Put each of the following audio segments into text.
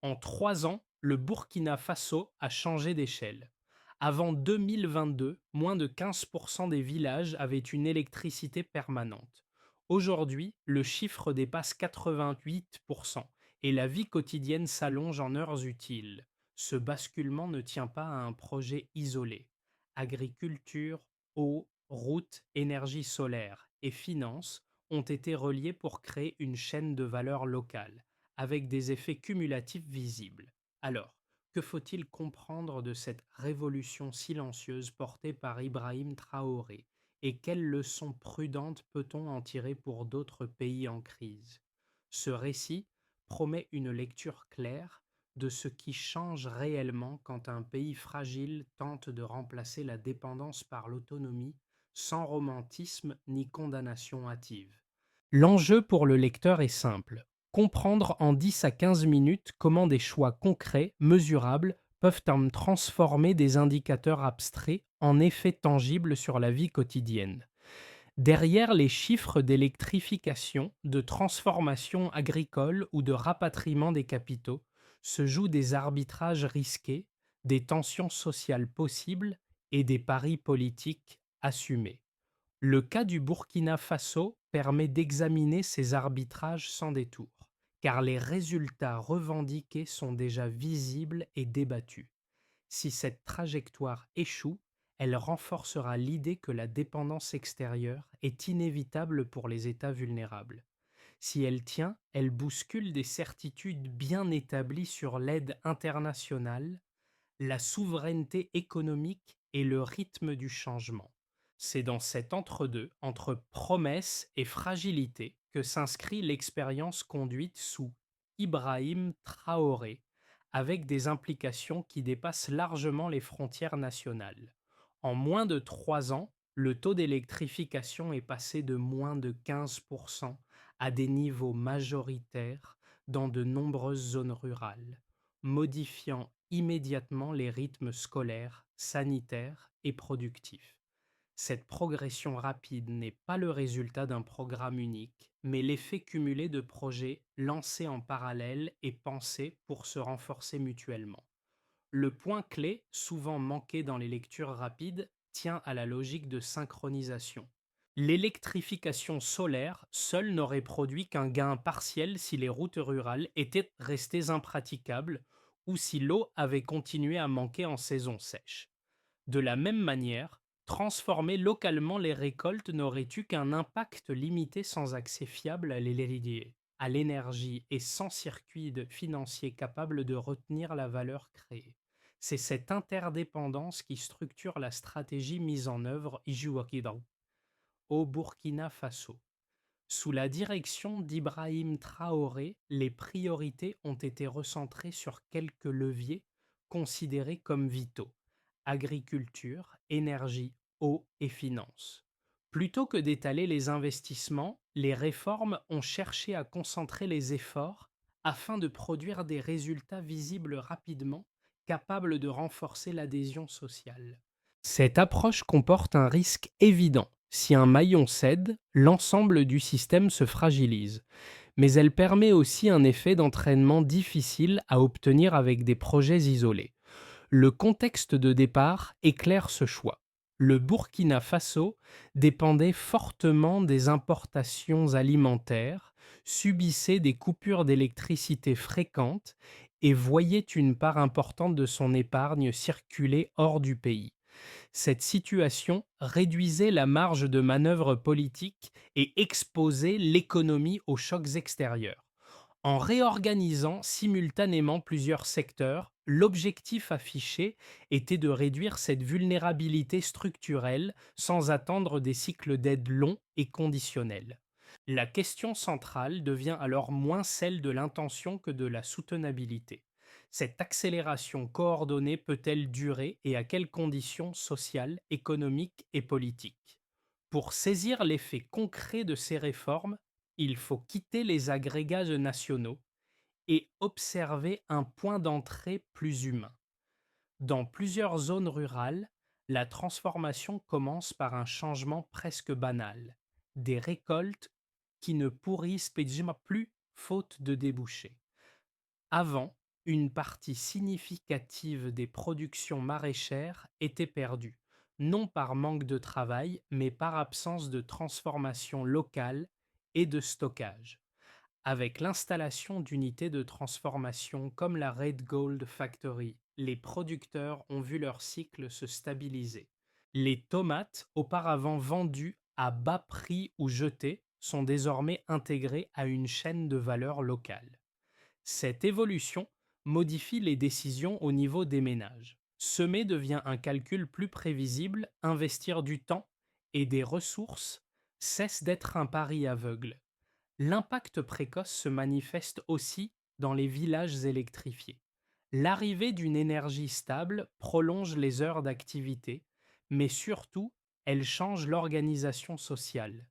En 3 ans, le Burkina Faso a changé d'échelle. Avant 2022, moins de 15% des villages avaient une électricité permanente. Aujourd'hui, le chiffre dépasse 88% et la vie quotidienne s'allonge en heures utiles. Ce basculement ne tient pas à un projet isolé. Agriculture, eau, routes, énergie solaire et finances ont été reliés pour créer une chaîne de valeur locale avec des effets cumulatifs visibles. Alors, que faut-il comprendre de cette révolution silencieuse portée par Ibrahim Traoré et quelles leçons prudentes peut-on en tirer pour d'autres pays en crise? Ce récit promet une lecture claire de ce qui change réellement quand un pays fragile tente de remplacer la dépendance par l'autonomie sans romantisme ni condamnation hâtive. L'enjeu pour le lecteur est simple: comprendre en 10 à 15 minutes comment des choix concrets, mesurables, peuvent transformer des indicateurs abstraits en effets tangibles sur la vie quotidienne. Derrière les chiffres d'électrification, de transformation agricole ou de rapatriement des capitaux, se jouent des arbitrages risqués, des tensions sociales possibles et des paris politiques assumés. Le cas du Burkina Faso permet d'examiner ces arbitrages sans détour, car les résultats revendiqués sont déjà visibles et débattus. Si cette trajectoire échoue, elle renforcera l'idée que la dépendance extérieure est inévitable pour les États vulnérables. Si elle tient, elle bouscule des certitudes bien établies sur l'aide internationale, la souveraineté économique et le rythme du changement. C'est dans cet entre-deux, entre promesse et fragilité, que s'inscrit l'expérience conduite sous Ibrahim Traoré, avec des implications qui dépassent largement les frontières nationales. En moins de 3 ans, le taux d'électrification est passé de moins de 15% à des niveaux majoritaires dans de nombreuses zones rurales, modifiant immédiatement les rythmes scolaires, sanitaires et productifs. Cette progression rapide n'est pas le résultat d'un programme unique, mais l'effet cumulé de projets lancés en parallèle et pensés pour se renforcer mutuellement. Le point clé, souvent manqué dans les lectures rapides, tient à la logique de synchronisation. L'électrification solaire seule n'aurait produit qu'un gain partiel si les routes rurales étaient restées impraticables ou si l'eau avait continué à manquer en saison sèche. De la même manière, transformer localement les récoltes n'aurait eu qu'un impact limité sans accès fiable à l'énergie et sans financier capable de retenir la valeur créée. C'est cette interdépendance qui structure la stratégie mise en œuvre au Burkina Faso. Sous la direction d'Ibrahim Traoré, les priorités ont été recentrées sur quelques leviers considérés comme vitaux: agriculture, énergie, eau et finances. Plutôt que d'étaler les investissements, les réformes ont cherché à concentrer les efforts afin de produire des résultats visibles rapidement, capables de renforcer l'adhésion sociale. Cette approche comporte un risque évident: si un maillon cède, l'ensemble du système se fragilise. Mais elle permet aussi un effet d'entraînement difficile à obtenir avec des projets isolés. Le contexte de départ éclaire ce choix. Le Burkina Faso dépendait fortement des importations alimentaires, subissait des coupures d'électricité fréquentes et voyait une part importante de son épargne circuler hors du pays. Cette situation réduisait la marge de manœuvre politique et exposait l'économie aux chocs extérieurs. En réorganisant simultanément plusieurs secteurs, l'objectif affiché était de réduire cette vulnérabilité structurelle sans attendre des cycles d'aide longs et conditionnels. La question centrale devient alors moins celle de l'intention que de la soutenabilité. Cette accélération coordonnée peut-elle durer et à quelles conditions sociales, économiques et politiques? Pour saisir l'effet concret de ces réformes, il faut quitter les agrégats nationaux et observer un point d'entrée plus humain. Dans plusieurs zones rurales, la transformation commence par un changement presque banal: des récoltes qui ne pourrissent plus faute de débouchés. Avant, une partie significative des productions maraîchères était perdue, non par manque de travail, mais par absence de transformation locale et de stockage. Avec l'installation d'unités de transformation comme la Red Gold Factory, les producteurs ont vu leur cycle se stabiliser. Les tomates, auparavant vendues à bas prix ou jetées, sont désormais intégrées à une chaîne de valeur locale. Cette évolution modifie les décisions au niveau des ménages. Semer devient un calcul plus prévisible, investir du temps et des ressources cesse d'être un pari aveugle. L'impact précoce se manifeste aussi dans les villages électrifiés. L'arrivée d'une énergie stable prolonge les heures d'activité, mais surtout, elle change l'organisation sociale.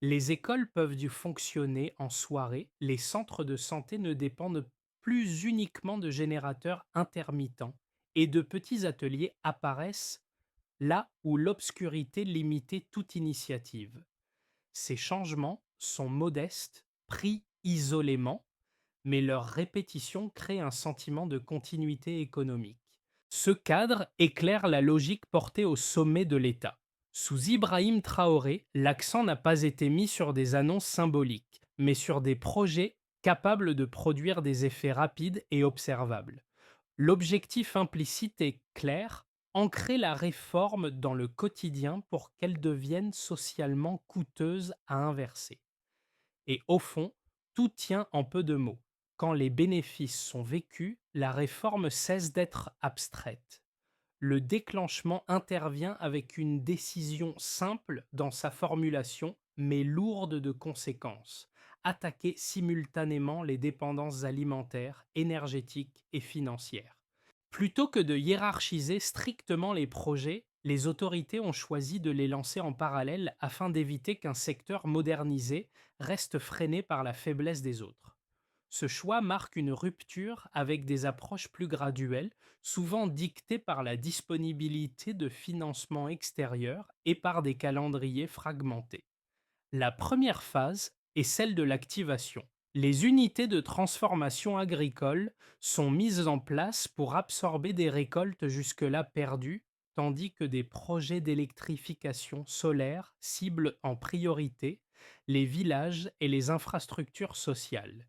Les écoles peuvent dû fonctionner en soirée, les centres de santé ne dépendent plus uniquement de générateurs intermittents et de petits ateliers apparaissent là où l'obscurité limitait toute initiative. Ces changements sont modestes, pris isolément, mais leur répétition crée un sentiment de continuité économique. Ce cadre éclaire la logique portée au sommet de l'État. Sous Ibrahim Traoré, l'accent n'a pas été mis sur des annonces symboliques, mais sur des projets capables de produire des effets rapides et observables. L'objectif implicite est clair, ancrer la réforme dans le quotidien pour qu'elle devienne socialement coûteuse à inverser. Et au fond, tout tient en peu de mots. Quand les bénéfices sont vécus, la réforme cesse d'être abstraite. Le déclenchement intervient avec une décision simple dans sa formulation, mais lourde de conséquences. Attaquer simultanément les dépendances alimentaires, énergétiques et financières. Plutôt que de hiérarchiser strictement les projets, les autorités ont choisi de les lancer en parallèle afin d'éviter qu'un secteur modernisé reste freiné par la faiblesse des autres. Ce choix marque une rupture avec des approches plus graduelles, souvent dictées par la disponibilité de financements extérieurs et par des calendriers fragmentés. La première phase est celle de l'activation. Les unités de transformation agricole sont mises en place pour absorber des récoltes jusque-là perdues, tandis que des projets d'électrification solaire ciblent en priorité les villages et les infrastructures sociales.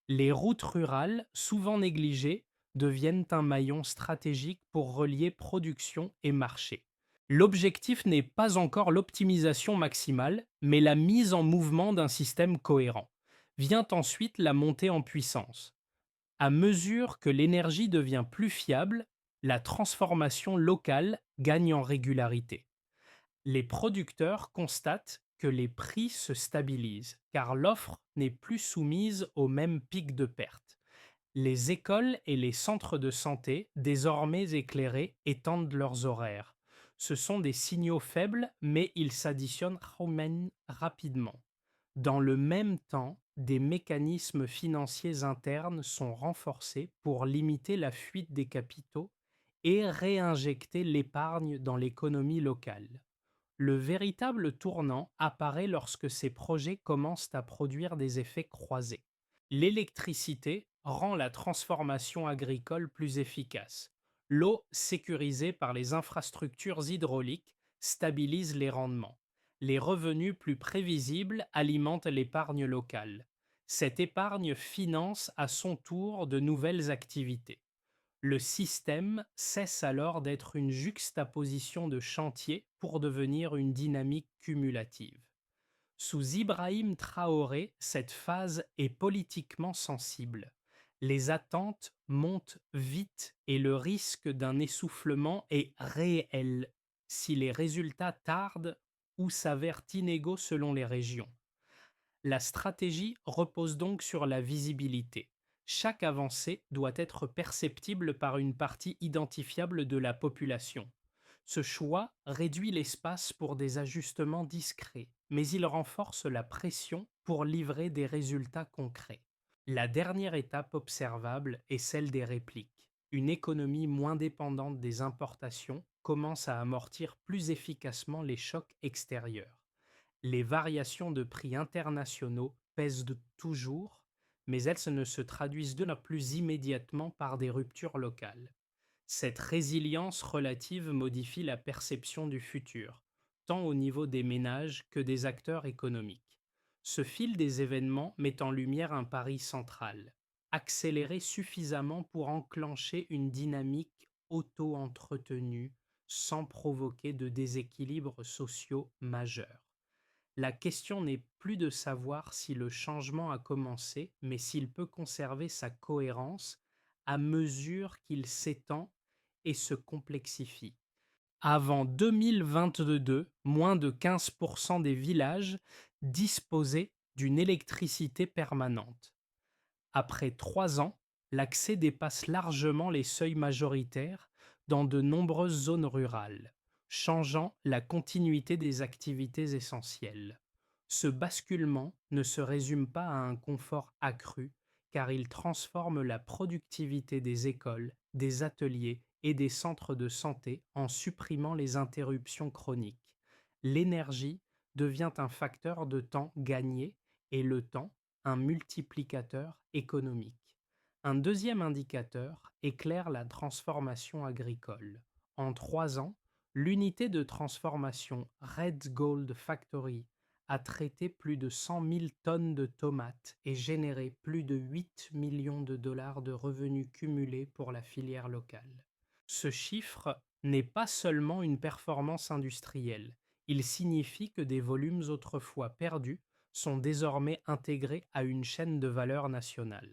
Les routes rurales, souvent négligées, deviennent un maillon stratégique pour relier production et marché. L'objectif n'est pas encore l'optimisation maximale, mais la mise en mouvement d'un système cohérent. Vient ensuite la montée en puissance. À mesure que l'énergie devient plus fiable, la transformation locale gagne en régularité. Les producteurs constatent que les prix se stabilisent, car l'offre n'est plus soumise aux mêmes pics de perte. Les écoles et les centres de santé, désormais éclairés, étendent leurs horaires. Ce sont des signaux faibles, mais ils s'additionnent rapidement. Dans le même temps, des mécanismes financiers internes sont renforcés pour limiter la fuite des capitaux et réinjecter l'épargne dans l'économie locale. Le véritable tournant apparaît lorsque ces projets commencent à produire des effets croisés. L'électricité rend la transformation agricole plus efficace. L'eau, sécurisée par les infrastructures hydrauliques, stabilise les rendements. Les revenus plus prévisibles alimentent l'épargne locale. Cette épargne finance à son tour de nouvelles activités. Le système cesse alors d'être une juxtaposition de chantiers pour devenir une dynamique cumulative. Sous Ibrahim Traoré, cette phase est politiquement sensible. Les attentes montent vite et le risque d'un essoufflement est réel si les résultats tardent ou s'avèrent inégaux selon les régions. La stratégie repose donc sur la visibilité. Chaque avancée doit être perceptible par une partie identifiable de la population. Ce choix réduit l'espace pour des ajustements discrets, mais il renforce la pression pour livrer des résultats concrets. La dernière étape observable est celle des répliques. Une économie moins dépendante des importations commence à amortir plus efficacement les chocs extérieurs. Les variations de prix internationaux pèsent toujours, mais elles ne se traduisent de la plus immédiatement par des ruptures locales. Cette résilience relative modifie la perception du futur, tant au niveau des ménages que des acteurs économiques. Ce fil des événements met en lumière un pari central, accélérer suffisamment pour enclencher une dynamique auto-entretenue sans provoquer de déséquilibres sociaux majeurs. La question n'est plus de savoir si le changement a commencé, mais s'il peut conserver sa cohérence à mesure qu'il s'étend et se complexifie. Avant 2022, moins de 15% des villages disposaient d'une électricité permanente. Après 3 ans, l'accès dépasse largement les seuils majoritaires dans de nombreuses zones rurales, changeant la continuité des activités essentielles. Ce basculement ne se résume pas à un confort accru, car il transforme la productivité des écoles, des ateliers et des centres de santé en supprimant les interruptions chroniques. L'énergie devient un facteur de temps gagné et le temps un multiplicateur économique. Un deuxième indicateur éclaire la transformation agricole. En 3 ans, l'unité de transformation Red Gold Factory a traité plus de 100 000 tonnes de tomates et généré plus de 8 millions de dollars de revenus cumulés pour la filière locale. Ce chiffre n'est pas seulement une performance industrielle, il signifie que des volumes autrefois perdus sont désormais intégrés à une chaîne de valeur nationale.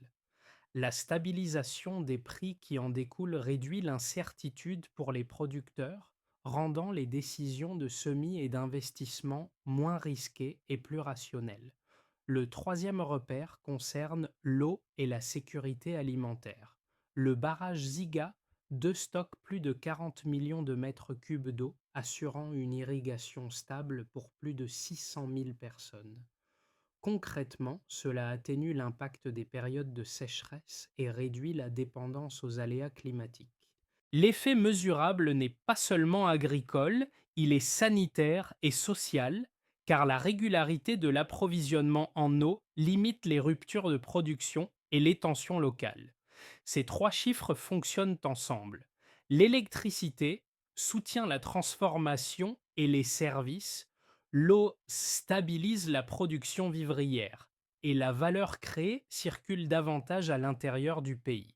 La stabilisation des prix qui en découle réduit l'incertitude pour les producteurs, rendant les décisions de semis et d'investissement moins risquées et plus rationnelles. Le troisième repère concerne l'eau et la sécurité alimentaire. Le barrage Ziga stocke plus de 40 millions de mètres cubes d'eau, assurant une irrigation stable pour plus de 600 000 personnes. Concrètement, cela atténue l'impact des périodes de sécheresse et réduit la dépendance aux aléas climatiques. L'effet mesurable n'est pas seulement agricole, il est sanitaire et social, car la régularité de l'approvisionnement en eau limite les ruptures de production et les tensions locales. Ces trois chiffres fonctionnent ensemble. L'électricité soutient la transformation et les services. L'eau stabilise la production vivrière et la valeur créée circule davantage à l'intérieur du pays.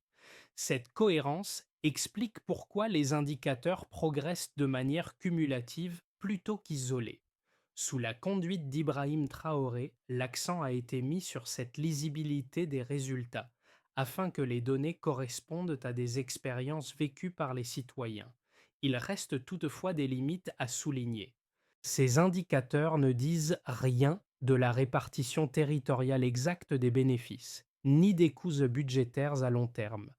Cette cohérence explique pourquoi les indicateurs progressent de manière cumulative plutôt qu'isolée. Sous la conduite d'Ibrahim Traoré, l'accent a été mis sur cette lisibilité des résultats, afin que les données correspondent à des expériences vécues par les citoyens. Il reste toutefois des limites à souligner. Ces indicateurs ne disent rien de la répartition territoriale exacte des bénéfices, ni des coûts budgétaires à long terme.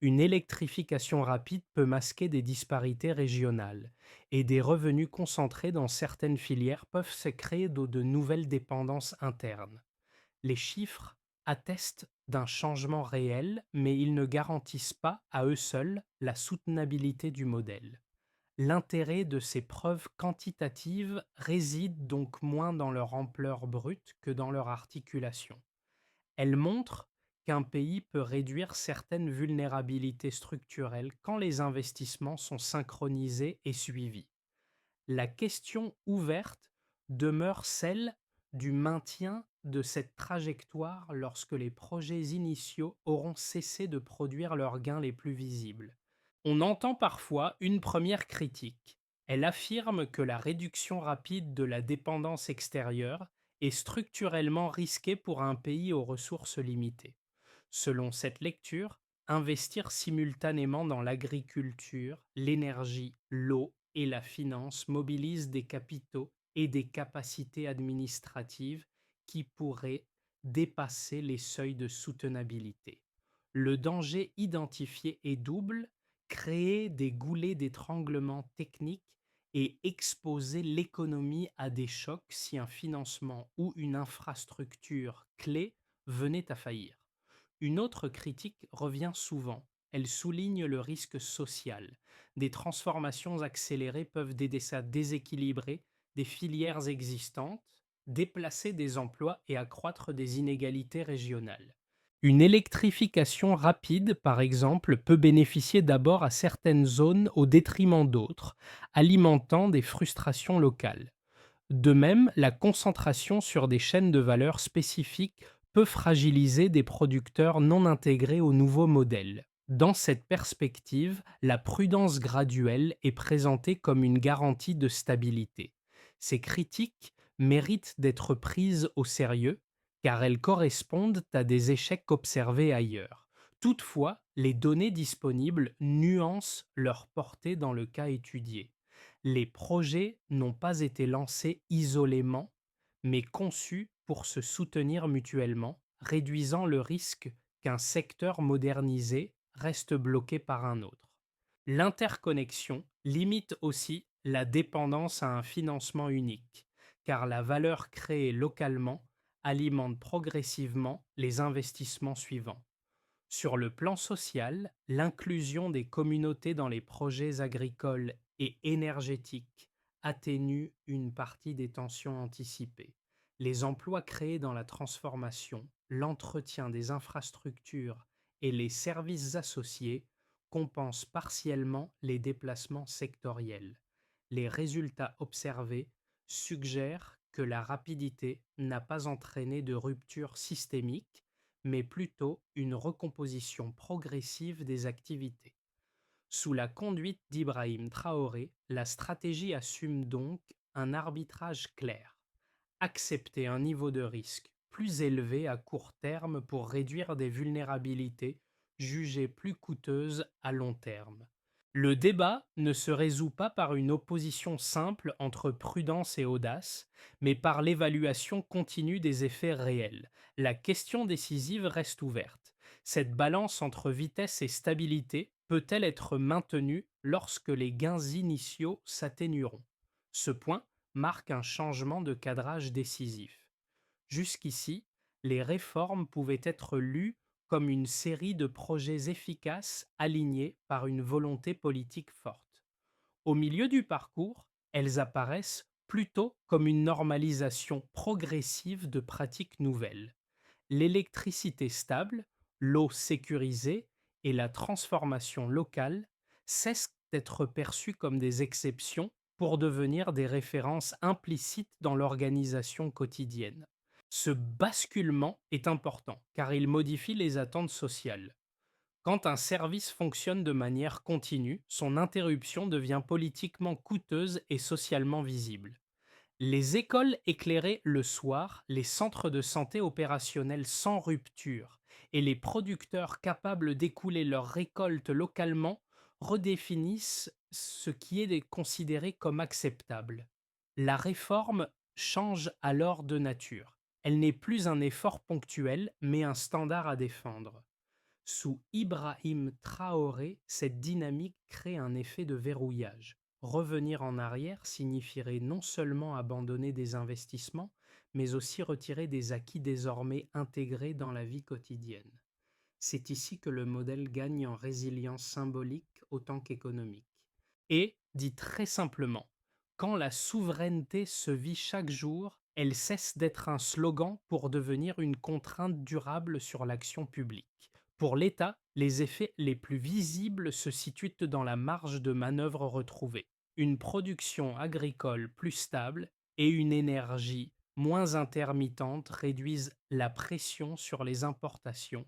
Une électrification rapide peut masquer des disparités régionales, et des revenus concentrés dans certaines filières peuvent se créer de nouvelles dépendances internes. Les chiffres attestent d'un changement réel, mais ils ne garantissent pas à eux seuls la soutenabilité du modèle. L'intérêt de ces preuves quantitatives réside donc moins dans leur ampleur brute que dans leur articulation. Elles montrent qu'un pays peut réduire certaines vulnérabilités structurelles quand les investissements sont synchronisés et suivis. La question ouverte demeure celle du maintien de cette trajectoire lorsque les projets initiaux auront cessé de produire leurs gains les plus visibles. On entend parfois une première critique. Elle affirme que la réduction rapide de la dépendance extérieure est structurellement risquée pour un pays aux ressources limitées. Selon cette lecture, investir simultanément dans l'agriculture, l'énergie, l'eau et la finance mobilise des capitaux et des capacités administratives qui pourraient dépasser les seuils de soutenabilité. Le danger identifié est double: créer des goulets d'étranglement techniques et exposer l'économie à des chocs si un financement ou une infrastructure clé venait à faillir. Une autre critique revient souvent. Elle souligne le risque social. Des transformations accélérées peuvent aider à déséquilibrer des filières existantes, déplacer des emplois et accroître des inégalités régionales. Une électrification rapide, par exemple, peut bénéficier d'abord à certaines zones au détriment d'autres, alimentant des frustrations locales. De même, la concentration sur des chaînes de valeur spécifiques peut fragiliser des producteurs non intégrés au nouveau modèle. Dans cette perspective, la prudence graduelle est présentée comme une garantie de stabilité. Ces critiques méritent d'être prises au sérieux car elles correspondent à des échecs observés ailleurs. Toutefois, les données disponibles nuancent leur portée dans le cas étudié. Les projets n'ont pas été lancés isolément, mais conçus pour se soutenir mutuellement, réduisant le risque qu'un secteur modernisé reste bloqué par un autre. L'interconnexion limite aussi la dépendance à un financement unique, car la valeur créée localement alimente progressivement les investissements suivants. Sur le plan social, l'inclusion des communautés dans les projets agricoles et énergétiques atténue une partie des tensions anticipées. Les emplois créés dans la transformation, l'entretien des infrastructures et les services associés compensent partiellement les déplacements sectoriels. Les résultats observés suggèrent que la rapidité n'a pas entraîné de rupture systémique mais plutôt une recomposition progressive des activités. Sous la conduite d'Ibrahim Traoré, la stratégie assume donc un arbitrage clair. Accepter un niveau de risque plus élevé à court terme pour réduire des vulnérabilités jugées plus coûteuses à long terme. Le débat ne se résout pas par une opposition simple entre prudence et audace, mais par l'évaluation continue des effets réels. La question décisive reste ouverte. Cette balance entre vitesse et stabilité peut-elle être maintenue lorsque les gains initiaux s'atténueront? Ce point marque un changement de cadrage décisif. Jusqu'ici, les réformes pouvaient être lues comme une série de projets efficaces alignés par une volonté politique forte. Au milieu du parcours, elles apparaissent plutôt comme une normalisation progressive de pratiques nouvelles. L'électricité stable, l'eau sécurisée et la transformation locale cessent d'être perçues comme des exceptions pour devenir des références implicites dans l'organisation quotidienne. Ce basculement est important car il modifie les attentes sociales. Quand un service fonctionne de manière continue, son interruption devient politiquement coûteuse et socialement visible. Les écoles éclairées le soir, les centres de santé opérationnels sans rupture et les producteurs capables d'écouler leurs récoltes localement redéfinissent ce qui est considéré comme acceptable. La réforme change alors de nature. Elle n'est plus un effort ponctuel, mais un standard à défendre. Sous Ibrahim Traoré, cette dynamique crée un effet de verrouillage. Revenir en arrière signifierait non seulement abandonner des investissements, mais aussi retirer des acquis désormais intégrés dans la vie quotidienne. C'est ici que le modèle gagne en résilience symbolique autant qu'économique. Et, dit très simplement, quand la souveraineté se vit chaque jour, elle cesse d'être un slogan pour devenir une contrainte durable sur l'action publique. Pour l'État, les effets les plus visibles se situent dans la marge de manœuvre retrouvée. Une production agricole plus stable et une énergie moins intermittente réduisent la pression sur les importations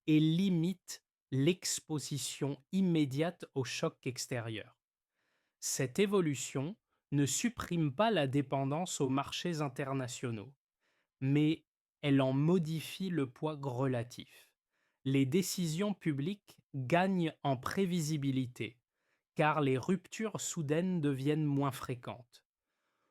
et limitent l'exposition immédiate aux chocs extérieurs. Cette évolution ne supprime pas la dépendance aux marchés internationaux, mais elle en modifie le poids relatif. Les décisions publiques gagnent en prévisibilité, car les ruptures soudaines deviennent moins fréquentes.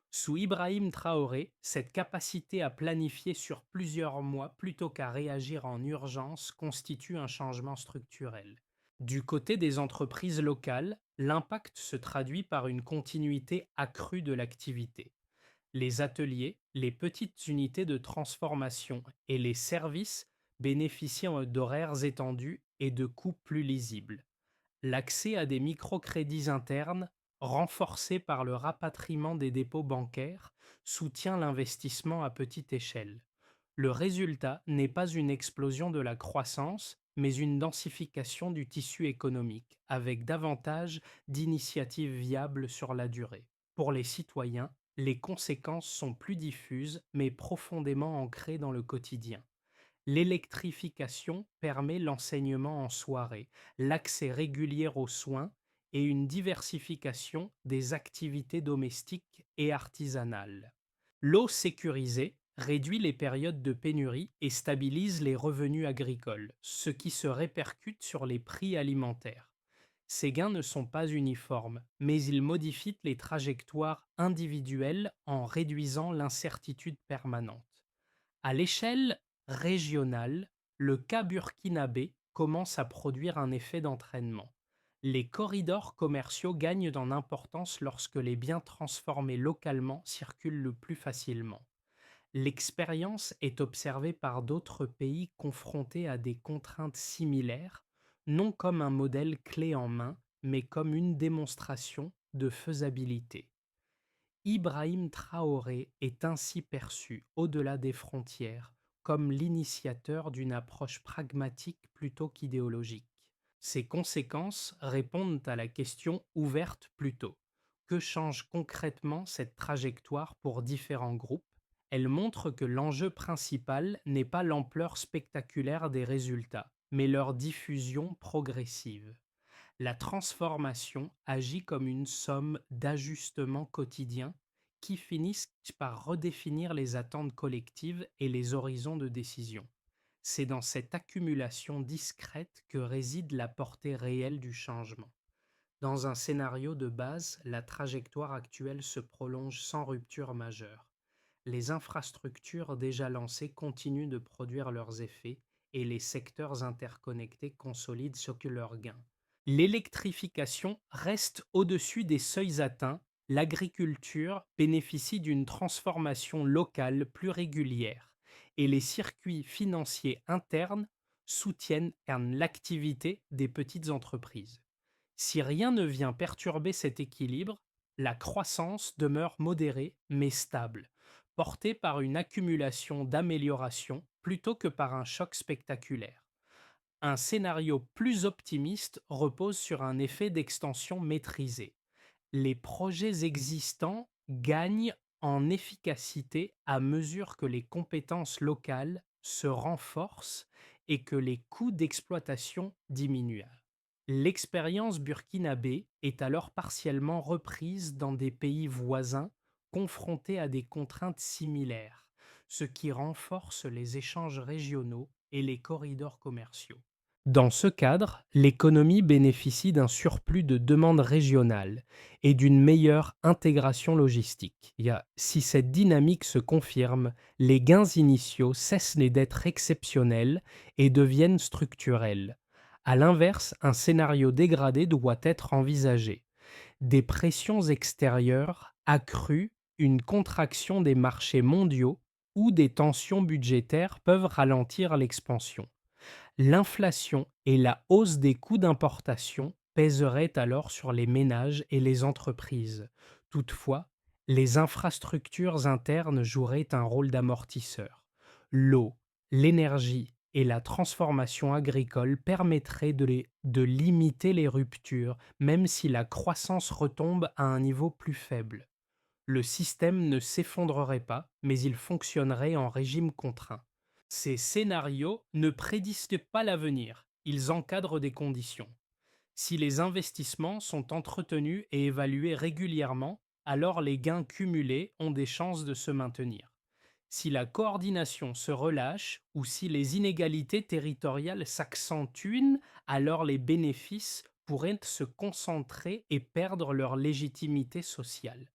Sous Ibrahim Traoré, cette capacité à planifier sur plusieurs mois plutôt qu'à réagir en urgence constitue un changement structurel. Du côté des entreprises locales, l'impact se traduit par une continuité accrue de l'activité. Les ateliers, les petites unités de transformation et les services bénéficient d'horaires étendus et de coûts plus lisibles. L'accès à des microcrédits internes, renforcé par le rapatriement des dépôts bancaires, soutient l'investissement à petite échelle. Le résultat n'est pas une explosion de la croissance, mais une densification du tissu économique, avec davantage d'initiatives viables sur la durée. Pour les citoyens, les conséquences sont plus diffuses, mais profondément ancrées dans le quotidien. L'électrification permet l'enseignement en soirée, l'accès régulier aux soins et une diversification des activités domestiques et artisanales. L'eau sécurisée réduit les périodes de pénurie et stabilise les revenus agricoles, ce qui se répercute sur les prix alimentaires. Ces gains ne sont pas uniformes, mais ils modifient les trajectoires individuelles en réduisant l'incertitude permanente. À l'échelle régionale, le cas burkinabé commence à produire un effet d'entraînement. Les corridors commerciaux gagnent en importance lorsque les biens transformés localement circulent le plus facilement. L'expérience est observée par d'autres pays confrontés à des contraintes similaires, non comme un modèle clé en main, mais comme une démonstration de faisabilité. Ibrahim Traoré est ainsi perçu, au-delà des frontières, comme l'initiateur d'une approche pragmatique plutôt qu'idéologique. Ses conséquences répondent à la question ouverte plus tôt. Que change concrètement cette trajectoire pour différents groupes? Elle montre que l'enjeu principal n'est pas l'ampleur spectaculaire des résultats, mais leur diffusion progressive. La transformation agit comme une somme d'ajustements quotidiens qui finissent par redéfinir les attentes collectives et les horizons de décision. C'est dans cette accumulation discrète que réside la portée réelle du changement. Dans un scénario de base, la trajectoire actuelle se prolonge sans rupture majeure. Les infrastructures déjà lancées continuent de produire leurs effets et les secteurs interconnectés consolident ce que leurs gains. L'électrification reste au-dessus des seuils atteints, l'agriculture bénéficie d'une transformation locale plus régulière et les circuits financiers internes soutiennent l'activité des petites entreprises. Si rien ne vient perturber cet équilibre, la croissance demeure modérée mais stable, portée par une accumulation d'améliorations plutôt que par un choc spectaculaire. Un scénario plus optimiste repose sur un effet d'extension maîtrisé. Les projets existants gagnent en efficacité à mesure que les compétences locales se renforcent et que les coûts d'exploitation diminuent. L'expérience burkinabé est alors partiellement reprise dans des pays voisins confrontés à des contraintes similaires, ce qui renforce les échanges régionaux et les corridors commerciaux. Dans ce cadre, l'économie bénéficie d'un surplus de demande régionale et d'une meilleure intégration logistique. Si cette dynamique se confirme, les gains initiaux cessent d'être exceptionnels et deviennent structurels. À l'inverse, un scénario dégradé doit être envisagé. Des pressions extérieures accrues, une contraction des marchés mondiaux ou des tensions budgétaires peuvent ralentir l'expansion. L'inflation et la hausse des coûts d'importation pèseraient alors sur les ménages et les entreprises. Toutefois, les infrastructures internes joueraient un rôle d'amortisseur. L'eau, l'énergie et la transformation agricole permettraient de limiter les ruptures, même si la croissance retombe à un niveau plus faible. Le système ne s'effondrerait pas, mais il fonctionnerait en régime contraint. Ces scénarios ne prédisent pas l'avenir, ils encadrent des conditions. Si les investissements sont entretenus et évalués régulièrement, alors les gains cumulés ont des chances de se maintenir. Si la coordination se relâche ou si les inégalités territoriales s'accentuent, alors les bénéfices pourraient se concentrer et perdre leur légitimité sociale.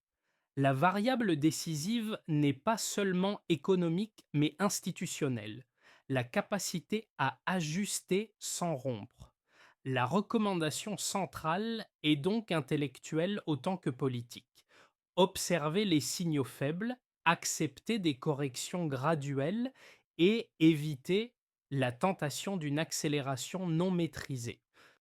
La variable décisive n'est pas seulement économique mais institutionnelle, la capacité à ajuster sans rompre. La recommandation centrale est donc intellectuelle autant que politique. Observer les signaux faibles, accepter des corrections graduelles et éviter la tentation d'une accélération non maîtrisée.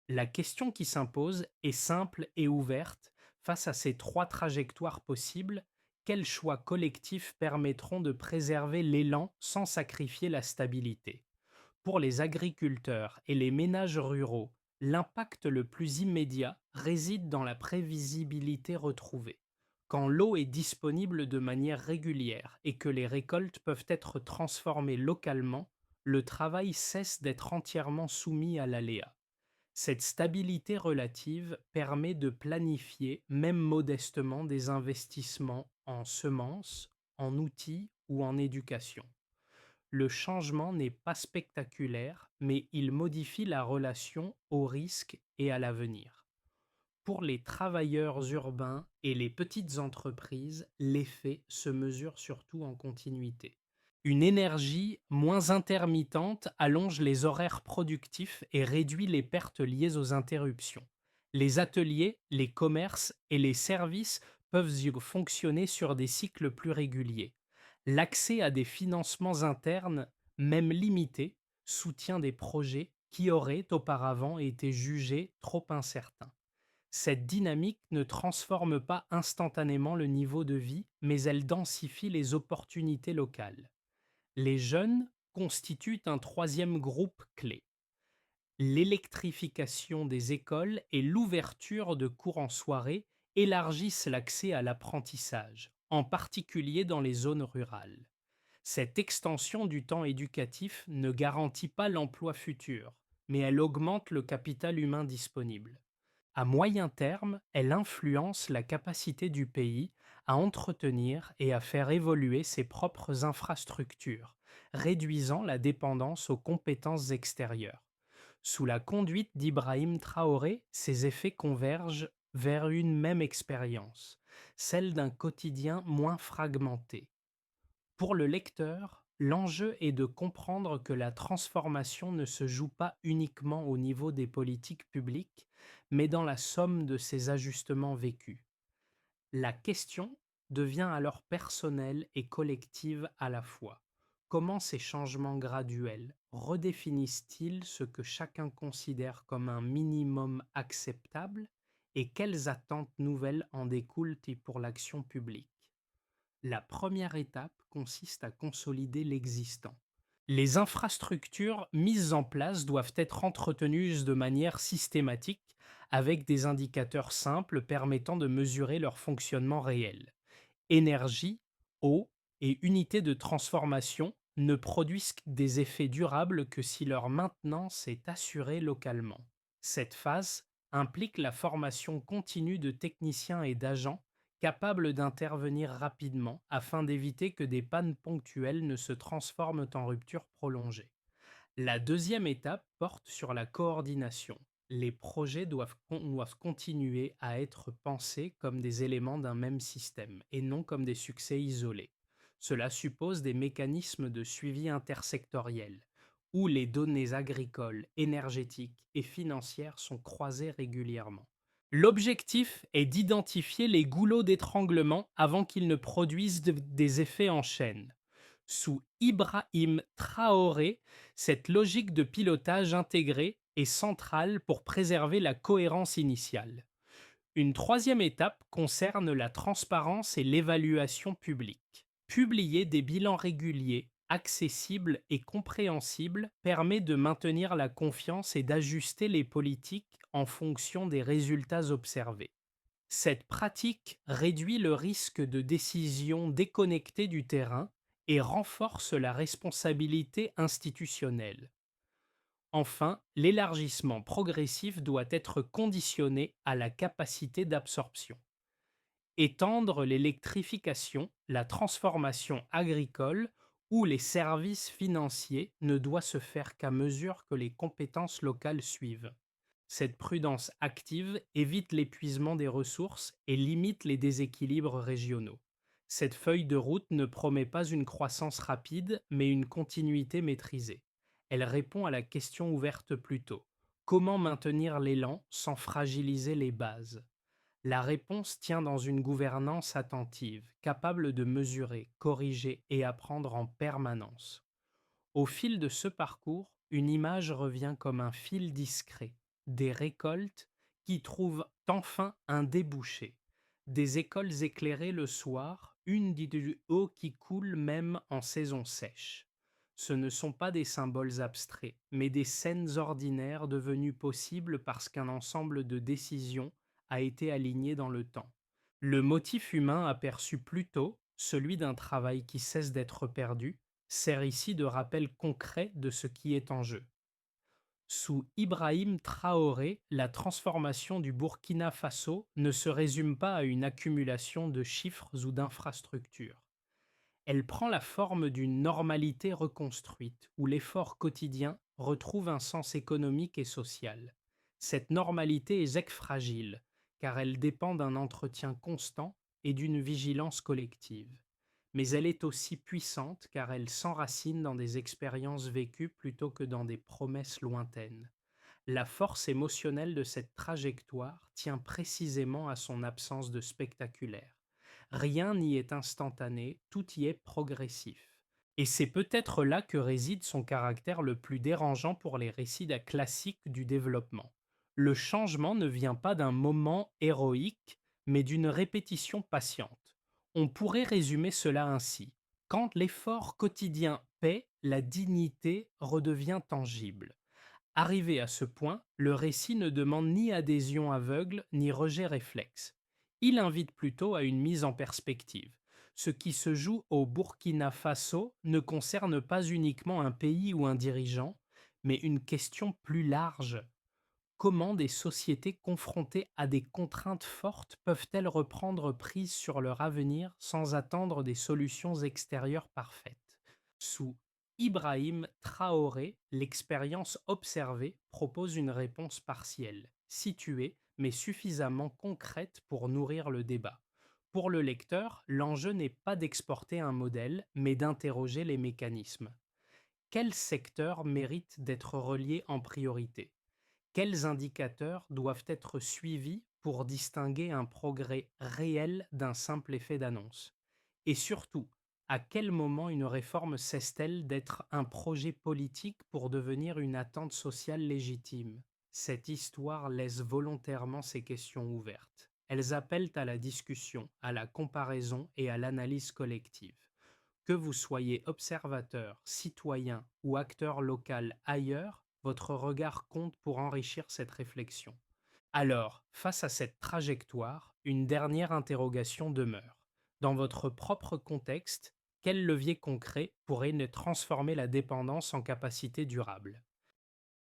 La question qui s'impose est simple et ouverte. Face à ces trois trajectoires possibles, Quels choix collectifs permettront de préserver l'élan sans sacrifier la stabilité? Pour les agriculteurs et les ménages ruraux, l'impact le plus immédiat réside dans la prévisibilité retrouvée. Quand l'eau est disponible de manière régulière et que les récoltes peuvent être transformées localement, le travail cesse d'être entièrement soumis à l'aléa. Cette stabilité relative permet de planifier, même modestement, des investissements en semences, en outils ou en éducation. Le changement n'est pas spectaculaire, mais il modifie la relation au risque et à l'avenir. Pour les travailleurs urbains et les petites entreprises, l'effet se mesure surtout en continuité. Une énergie moins intermittente allonge les horaires productifs et réduit les pertes liées aux interruptions. Les ateliers, les commerces et les services peuvent fonctionner sur des cycles plus réguliers. L'accès à des financements internes, même limités, soutient des projets qui auraient auparavant été jugés trop incertains. Cette dynamique ne transforme pas instantanément le niveau de vie, mais elle densifie les opportunités locales. Les jeunes constituent un troisième groupe clé. L'électrification des écoles et l'ouverture de cours en soirée élargissent l'accès à l'apprentissage, en particulier dans les zones rurales. Cette extension du temps éducatif ne garantit pas l'emploi futur, mais elle augmente le capital humain disponible. À moyen terme, elle influence la capacité du pays à entretenir et à faire évoluer ses propres infrastructures, réduisant la dépendance aux compétences extérieures. Sous la conduite d'Ibrahim Traoré, ces effets convergent vers une même expérience, celle d'un quotidien moins fragmenté. Pour le lecteur, l'enjeu est de comprendre que la transformation ne se joue pas uniquement au niveau des politiques publiques, mais dans la somme de ces ajustements vécus. La question devient alors personnelle et collective à la fois. Comment ces changements graduels redéfinissent-ils ce que chacun considère comme un minimum acceptable et quelles attentes nouvelles en découlent-ils pour l'action publique? La première étape consiste à consolider l'existant. Les infrastructures mises en place doivent être entretenues de manière systématique avec des indicateurs simples permettant de mesurer leur fonctionnement réel. Énergie, eau et unités de transformation ne produisent des effets durables que si leur maintenance est assurée localement. Cette phase implique la formation continue de techniciens et d'agents capables d'intervenir rapidement afin d'éviter que des pannes ponctuelles ne se transforment en ruptures prolongées. La deuxième étape porte sur la coordination. Les projets doivent continuer à être pensés comme des éléments d'un même système et non comme des succès isolés. Cela suppose des mécanismes de suivi intersectoriel où les données agricoles, énergétiques et financières sont croisées régulièrement. L'objectif est d'identifier les goulots d'étranglement avant qu'ils ne produisent des effets en chaîne. Sous Ibrahim Traoré, cette logique de pilotage intégré est centrale pour préserver la cohérence initiale. Une troisième étape concerne la transparence et l'évaluation publique. Publier des bilans réguliers, accessibles et compréhensibles permet de maintenir la confiance et d'ajuster les politiques en fonction des résultats observés. Cette pratique réduit le risque de décisions déconnectées du terrain et renforce la responsabilité institutionnelle. Enfin, l'élargissement progressif doit être conditionné à la capacité d'absorption. Étendre l'électrification, la transformation agricole ou les services financiers ne doit se faire qu'à mesure que les compétences locales suivent. Cette prudence active évite l'épuisement des ressources et limite les déséquilibres régionaux. Cette feuille de route ne promet pas une croissance rapide, mais une continuité maîtrisée. Elle répond à la question ouverte plus tôt. Comment maintenir l'élan sans fragiliser les bases? La réponse tient dans une gouvernance attentive, capable de mesurer, corriger et apprendre en permanence. Au fil de ce parcours, une image revient comme un fil discret, des récoltes qui trouvent enfin un débouché, des écoles éclairées le soir, une dit du eau qui coule même en saison sèche. Ce ne sont pas des symboles abstraits, mais des scènes ordinaires devenues possibles parce qu'un ensemble de décisions a été aligné dans le temps. Le motif humain aperçu plus tôt, celui d'un travail qui cesse d'être perdu, sert ici de rappel concret de ce qui est en jeu. Sous Ibrahim Traoré, la transformation du Burkina Faso ne se résume pas à une accumulation de chiffres ou d'infrastructures. Elle prend la forme d'une normalité reconstruite, où l'effort quotidien retrouve un sens économique et social. Cette normalité est fragile, car elle dépend d'un entretien constant et d'une vigilance collective. Mais elle est aussi puissante car elle s'enracine dans des expériences vécues plutôt que dans des promesses lointaines. La force émotionnelle de cette trajectoire tient précisément à son absence de spectaculaire. Rien n'y est instantané, tout y est progressif. Et c'est peut-être là que réside son caractère le plus dérangeant pour les récits classiques du développement. Le changement ne vient pas d'un moment héroïque, mais d'une répétition patiente. On pourrait résumer cela ainsi. Quand l'effort quotidien paie, la dignité redevient tangible. Arrivé à ce point, le récit ne demande ni adhésion aveugle ni rejet réflexe. Il invite plutôt à une mise en perspective. Ce qui se joue au Burkina Faso ne concerne pas uniquement un pays ou un dirigeant, mais une question plus large. Comment des sociétés confrontées à des contraintes fortes peuvent-elles reprendre prise sur leur avenir sans attendre des solutions extérieures parfaites? Sous Ibrahim Traoré, l'expérience observée propose une réponse partielle, située mais suffisamment concrète pour nourrir le débat. Pour le lecteur, l'enjeu n'est pas d'exporter un modèle, mais d'interroger les mécanismes. Quels secteurs méritent d'être reliés en priorité? Quels indicateurs doivent être suivis pour distinguer un progrès réel d'un simple effet d'annonce? Et surtout, à quel moment une réforme cesse-t-elle d'être un projet politique pour devenir une attente sociale légitime? Cette histoire laisse volontairement ces questions ouvertes. Elles appellent à la discussion, à la comparaison et à l'analyse collective. Que vous soyez observateur, citoyen ou acteur local ailleurs, votre regard compte pour enrichir cette réflexion. Alors, face à cette trajectoire, une dernière interrogation demeure. Dans votre propre contexte, quel levier concret pourrait ne transformer la dépendance en capacité durable?